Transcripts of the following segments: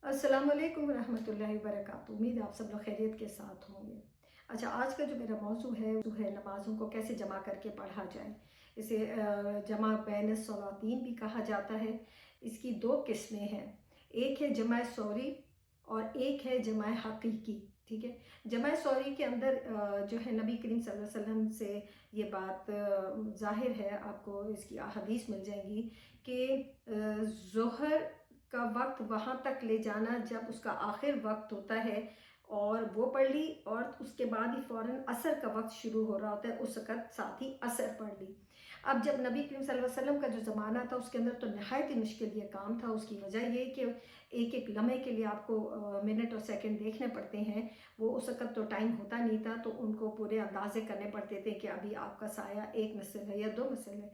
अस्सलाम वालेकुम रहमतुल्लाहि वबरकातुहू। उम्मीद है आप सब लोग खैरियत के साथ होंगे। अच्छा, आज का जो मेरा मौजू है वो है नमाज़ों को कैसे जमा करके पढ़ा जाए। इसे जमा बैन सलातीन भी कहा जाता है। इसकी दो किस्में हैं, एक है जमा सौरी और एक है जमा हकीकी। ठीक है, जमा सौरी के अंदर जो है नबी करीम सल्लल्लाहु अलैहि वसल्लम से ये बात ज़ाहिर है, आपको इसकी हदीस मिल जाएगी कि ज़ोहर का वक्त वहाँ तक ले जाना जब उसका आखिर वक्त होता है और वो पढ़ ली, और उसके बाद ही फ़ौरन असर का वक्त शुरू हो रहा होता है, उस वक़्त साथ ही असर पढ़ ली। अब जब नबी करीम सल्लल्लाहु अलैहि वसल्लम का जो ज़माना था उसके अंदर तो नहायत ही मुश्किल ये काम था। उसकी वजह ये कि एक एक लम्हे के लिए आपको मिनट और सेकंड देखने पड़ते हैं। वो उस वक़्त तो टाइम होता नहीं था, तो उनको पूरे अंदाज़े करने पड़ते थे कि अभी आपका साया 1 मिसल है या 2 मिसल है।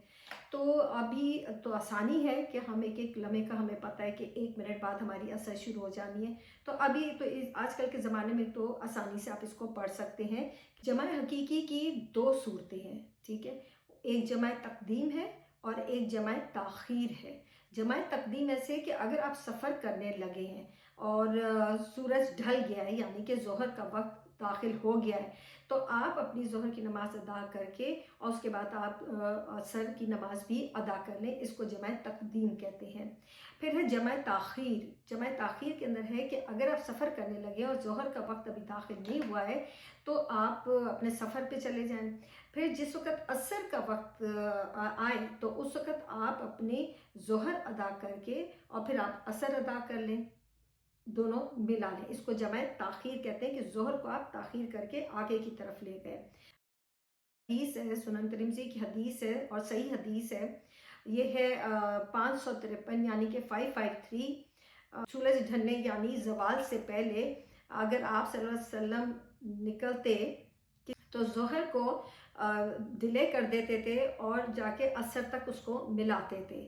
तो अभी तो आसानी है कि हम एक एक लम्हे का हमें पता है कि 1 मिनट बाद हमारी असर शुरू हो जानी है। तो अभी तो आजकल के ज़माने में तो आसानी से आप इसको पढ़ सकते हैं। जमा हकीकी की 2 सूरतें हैं। ठीक है, एक जमा तकदीम है और एक जमा ताख़ीर है। जमा तकदीम ऐसे कि अगर आप सफ़र करने लगे हैं और सूरज ढल गया है, यानी कि ज़ोहर का वक्त दाखिल हो गया है, तो आप अपनी ज़ोहर की नमाज़ अदा करके और उसके बाद आप असर की नमाज़ भी अदा कर लें। इसको जमा तकदीम कहते हैं। फिर है जमा ताख़ीर। जमा ताख़ीर के अंदर है कि अगर आप सफ़र करने लगे और ज़ोहर का वक्त अभी दाखिल नहीं हुआ है तो आप अपने सफ़र पे चले जाएं। फिर जिस वक़्त असर का वक्त आए तो उस वक़्त आप अपने ज़ोहर अदा करके और फिर आप असर अदा कर लें, दोनों मिला लें। इसको जमा ताख़ीर कहते हैं कि ज़ोहर को आप ताख़ीर करके आगे की तरफ ले गए। हदीस है, सुनन तिरमिज़ी की हदीस है और सही हदीस है। ये है 553 यानी कि 553। सूरज ढलने यानी ज़वाल से पहले अगर आप सल्लल्लाहु अलैहि वसल्लम निकलते तो ज़ोहर को डिले कर देते थे और जाके असर तक उसको मिलाते थे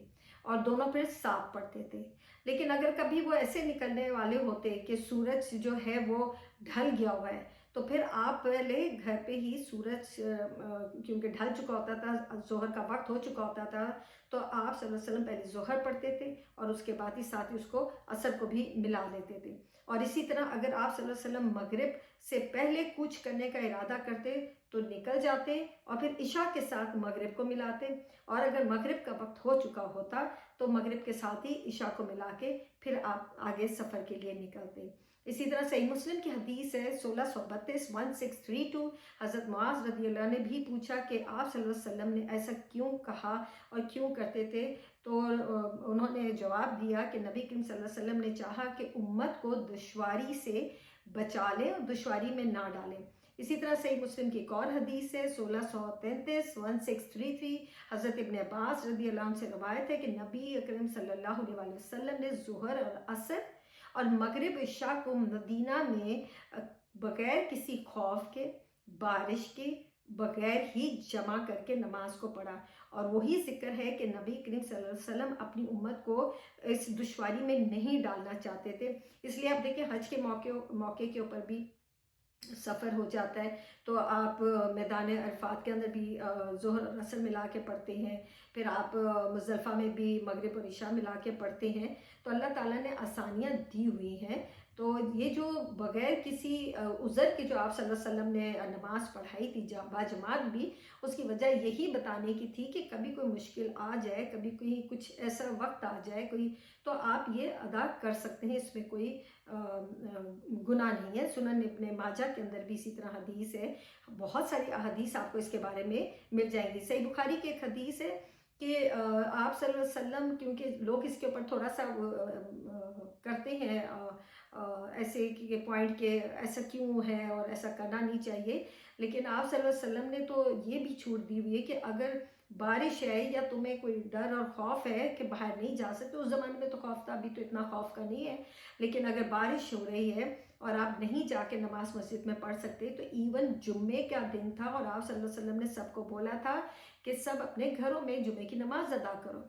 और दोनों फिर साथ पढ़ते थे। लेकिन अगर कभी वो ऐसे निकलने वाले होते कि सूरज जो है वो ढल गया हुआ है, तो फिर आप पहले घर पे ही सूरज क्योंकि ढल चुका होता था, ज़ोहर का वक्त हो चुका होता था, तो आप सल्लल्लाहु अलैहि वसल्लम पहले ज़ोहर पढ़ते थे और उसके बाद ही साथ ही उसको असर को भी मिला लेते थे। और इसी तरह अगर आप सल्लल्लाहु अलैहि वसल्लम मगरिब से पहले कुछ करने का इरादा करते तो निकल जाते और फिर इशा के साथ मगरिब को मिलाते, और अगर मगरिब का वक्त हो चुका होता तो मगरिब के साथ ही इशा को मिला के फिर आप आगे सफ़र के लिए निकलते। इसी तरह सही मुस्लिम की हदीस है 1632 1632। हज़रत मुआज़ रज़ी अल्लाह ने भी पूछा कि आप सल्लल्लाहु अलैहि वसल्लम ने ऐसा क्यों कहा और क्यों करते थे, तो उन्होंने जवाब दिया कि नबी करीम सल्लल्लाहु अलैहि वसल्लम ने चाहा कि उम्मत को दुश्वारी से बचा लें और दुश्वारी में ना डालें। इसी तरह सही मुस्लिम की एक और हदीस है 1633 1633। हज़रत इब्न अब्बास रज़ी अल्लाह अन्हु से रवायत है कि नबी अकरम सल्लल्लाहु अलैहि वसल्लम ने ज़ोहर और असर और मगरिब इशा को मदीना में बगैर किसी खौफ के, बारिश के, बगैर ही जमा करके नमाज को पढ़ा। और वही जिक्र है कि नबी करीम सल्लल्लाहु अलैहि वसल्लम अपनी उम्मत को इस दुश्वारी में नहीं डालना चाहते थे। इसलिए आप देखें हज के मौके के ऊपर भी सफ़र हो जाता है तो आप मैदान अरफात के अंदर भी ज़ोहर और असर मिला के पढ़ते हैं, फिर आप मुज़दलिफ़ा में भी मगरिब और इशा मिला के पढ़ते हैं। तो अल्लाह ताला ने आसानियाँ दी हुई हैं। तो ये जो बग़ैर किसी उज़र के जो आप सल्लल्लाहु अलैहि वसल्लम ने नमाज़ पढ़ाई थी बाजमात भी, उसकी वजह यही बताने की थी कि कभी कोई मुश्किल आ जाए, कभी कोई कुछ ऐसा वक्त आ जाए कोई, तो आप ये अदा कर सकते हैं, इसमें कोई गुनाह नहीं है। सुनन इब्ने माजा के अंदर भी इसी तरह हदीस है। बहुत सारी हदीस आपको इसके बारे में मिल जाएंगी। सही बुखारी की एक हदीस है कि आप सल्लल्लाहु अलैहि वसल्लम, क्योंकि लोग इसके ऊपर थोड़ा सा करते हैं ऐसे कि पॉइंट के ऐसा क्यों है और ऐसा करना नहीं चाहिए, लेकिन आप सल्लल्लाहु अलैहि वसल्लम ने तो ये भी छूट दी हुई है कि अगर बारिश है या तुम्हें कोई डर और खौफ है कि बाहर नहीं जा सकते, उस ज़माने में तो खौफ था, अभी तो इतना खौफ का नहीं है, लेकिन अगर बारिश हो रही है और आप नहीं जाके नमाज मस्जिद में पढ़ सकते, तो इवन जुम्मे का दिन था और आप सल्लल्लाहु अलैहि वसल्लम ने सबको बोला था कि सब अपने घरों में जुम्मे की नमाज अदा करो।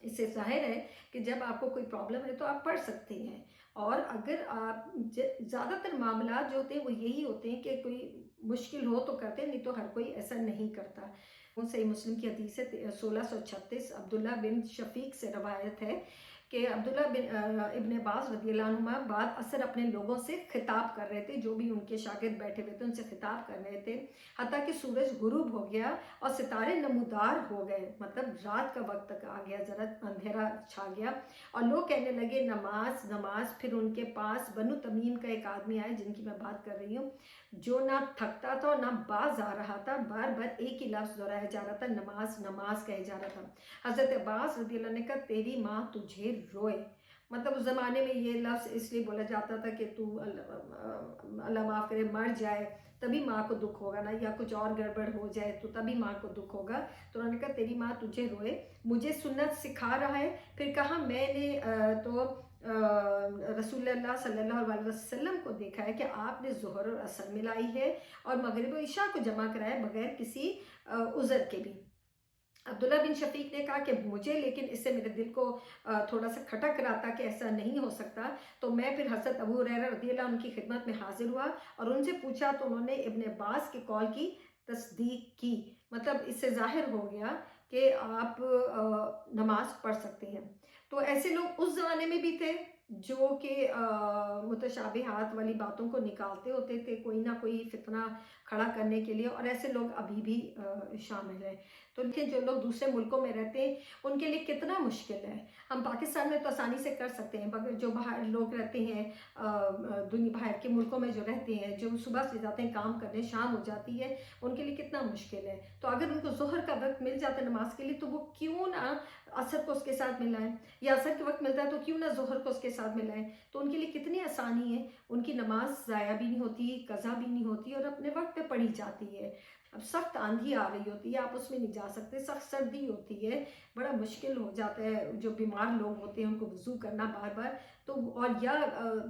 इससे ज़ाहिर है कि जब आपको कोई प्रॉब्लम है तो आप पढ़ सकते हैं। और अगर आप ज़्यादातर मामला जो होते हैं वो यही होते हैं कि कोई मुश्किल हो तो करते हैं, नहीं तो हर कोई ऐसा नहीं करता। सही मुस्लिम की हदीस है 1636, अब्दुल्ला बिन शफीक से रवायत है کہ عبداللہ ابن عباس رضی اللہ عنہما بعد اثر اپنے لوگوں سے خطاب کر رہے تھے، جو بھی ان کے شاگرد بیٹھے ہوئے تھے ان سے خطاب کر رہے تھے، حتیٰ کہ سورج غروب ہو گیا اور ستارے نمودار ہو گئے، مطلب رات کا وقت تک آ گیا، ذرا اندھیرا چھا گیا، اور لوگ کہنے لگے نماز نماز۔ پھر ان کے پاس بنو تمیم کا ایک آدمی آیا جن کی میں بات کر رہی ہوں، جو نہ تھکتا تھا اور نہ باز آ رہا تھا، بار بار ایک ہی لفظ دہرایا جا رہا تھا، نماز نماز کہے جا رہا تھا۔ حضرت عباس رضی اللہ عنہ نے کہا تیری ماں تجھے روئے، مطلب اس زمانے میں یہ لفظ اس لیے بولا جاتا تھا کہ تو اللہ معاف کرے مر جائے تبھی ماں کو دکھ ہوگا نا، یا کچھ اور گڑبڑ ہو جائے تو تبھی ماں کو دکھ ہوگا، تو انہوں نے کہا تیری ماں تجھے روئے، مجھے سنت سکھا رہا ہے۔ پھر کہا میں نے تو رسول اللہ صلی اللہ علیہ وسلم کو دیکھا ہے کہ آپ نے ظہر اور عصر ملائی ہے اور مغرب و عشاء کو جمع کرایا بغیر کسی عذر کے بھی۔ عبداللہ بن شقیق نے کہا کہ مجھے لیکن اس سے میرے دل کو تھوڑا سا کھٹک رہا تھا کہ ایسا نہیں ہو سکتا، تو میں پھر حضرت ابو ہریرہ رضی اللہ عنہ کی خدمت میں حاضر ہوا اور ان سے پوچھا، تو انہوں نے ابن عباس کے قول کی تصدیق کی، مطلب اس سے ظاہر ہو گیا کہ آپ نماز پڑھ سکتے ہیں۔ تو ایسے لوگ اس زمانے میں بھی تھے جو کہ متشابہات والی باتوں کو نکالتے ہوتے تھے کوئی نہ کوئی فتنہ کھڑا کرنے کے لیے، اور ایسے لوگ ابھی بھی شامل ہیں۔ تو لیکن جو لوگ دوسرے ملکوں میں رہتے ہیں ان کے لیے کتنا مشکل ہے، ہم پاکستان میں تو آسانی سے کر سکتے ہیں، مگر جو باہر لوگ رہتے ہیں دنیا باہر کے ملکوں میں جو رہتے ہیں، جو صبح سے جاتے ہیں کام کرنے شام ہو جاتی ہے، ان کے لیے کتنا مشکل ہے۔ تو اگر ان کو ظہر کا وقت مل جاتا ہے نماز کے لیے تو وہ کیوں نہ عصر کو اس کے ساتھ ملائیں، یا عصر کے وقت ملتا ہے تو کیوں نہ ظہر کو اس کے ساتھ ملائیں، تو ان کے لیے کتنی آسانی ہے، ان کی نماز ضائع بھی نہیں ہوتی، قضا بھی نہیں ہوتی اور اپنے وقت پہ پڑھی جاتی ہے۔ اب سخت آندھی آ رہی ہوتی ہے، آپ اس میں نہیں جا سکتے، سخت سردی ہوتی ہے، بڑا مشکل ہو جاتا ہے، جو بیمار لوگ ہوتے ہیں ان کو وضو کرنا بار بار، تو اور یا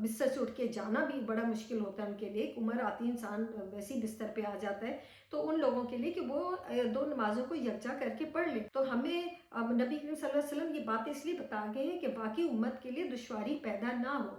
بستر سے اٹھ کے جانا بھی بڑا مشکل ہوتا ہے ان کے لیے، ایک عمر آتی ہے انسان ویسی بستر پہ آ جاتا ہے، تو ان لوگوں کے لیے کہ وہ دو نمازوں کو یکجا کر کے پڑھ لیں۔ تو ہمیں اب نبی کریم صلی اللہ علیہ وسلم یہ بات اس لیے بتا گئے ہیں کہ باقی امت کے لیے دشواری پیدا نہ ہو۔